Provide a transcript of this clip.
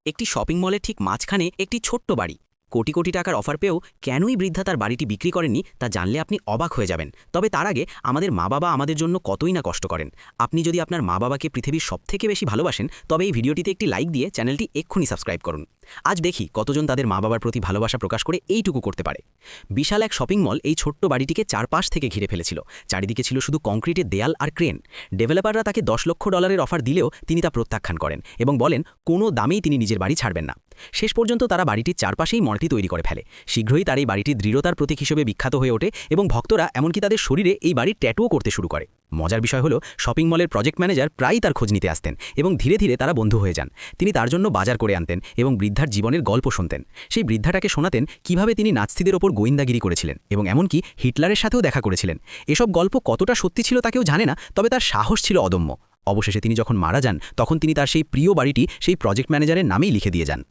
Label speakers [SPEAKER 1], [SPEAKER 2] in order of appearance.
[SPEAKER 1] একটি শপিং মলের ঠিক মাঝখানে একটি ছোট্ট বাড়ি, কোটি কোটি টাকার অফার পেয়েও কেনই বৃদ্ধা তার বাড়িটি বিক্রি করেননি তা জানলে আপনি অবাক হয়ে যাবেন। তবে তার আগে আমাদের মা বাবা আমাদের জন্য কতই না কষ্ট করেন। আপনি যদি আপনার মা বাবাকে পৃথিবীর সবথেকে বেশি ভালোবাসেন তবে এই ভিডিওটিতে একটি লাইক দিয়ে চ্যানেলটি এক্ষুনি সাবস্ক্রাইব করুন। আজ দেখি কতজন তাদের মা বাবার প্রতি ভালোবাসা প্রকাশ করে এইটুকু করতে পারে। বিশাল এক শপিং মল এই ছোট্ট বাড়িটিকে চারপাশ থেকে ঘিরে ফেলেছিল। চারিদিকে ছিল শুধু কংক্রিটের দেয়াল আর ক্রেন। ডেভেলপাররা তাকে $10 লক্ষ অফার দিলেও তিনি তা প্রত্যাখ্যান করেন এবং বলেন কোনো দামেই তিনি নিজের বাড়ি ছাড়বেন না। শেষ পর্যন্ত তারা বাড়িটির চারপাশেই মলটি তৈরি করে ফেলে। শীঘ্রই তার এই বাড়িটি দৃঢ়তার প্রতীক হিসেবে বিখ্যাত হয়ে ওঠে এবং ভক্তরা এমনকি তাদের শরীরে এই বাড়ির ট্যাটুও করতে শুরু করে। মজার বিষয় হলো শপিং মলের প্রজেক্ট ম্যানেজার প্রায়ই তার খোঁজ নিতে আসতেন এবং ধীরে ধীরে তারা বন্ধু হয়ে যান। তিনি তার জন্য বাজার করে আনতেন এবং বৃদ্ধার জীবনের গল্প শুনতেন। সেই বৃদ্ধাটাকে শোনাতেন কিভাবে তিনি নাৎসিদের ওপর গোয়েন্দাগিরি করেছিলেন এবং এমনকি হিটলারের সাথেও দেখা করেছিলেন। এসব গল্প কতটা সত্যি ছিল তা কেউ জানে না, তবে তার সাহস ছিল অদম্য। অবশেষে তিনি যখন মারা যান তখন তিনি তার সেই প্রিয় বাড়িটি সেই প্রজেক্ট ম্যানেজারের নামেই লিখে দিয়ে যান।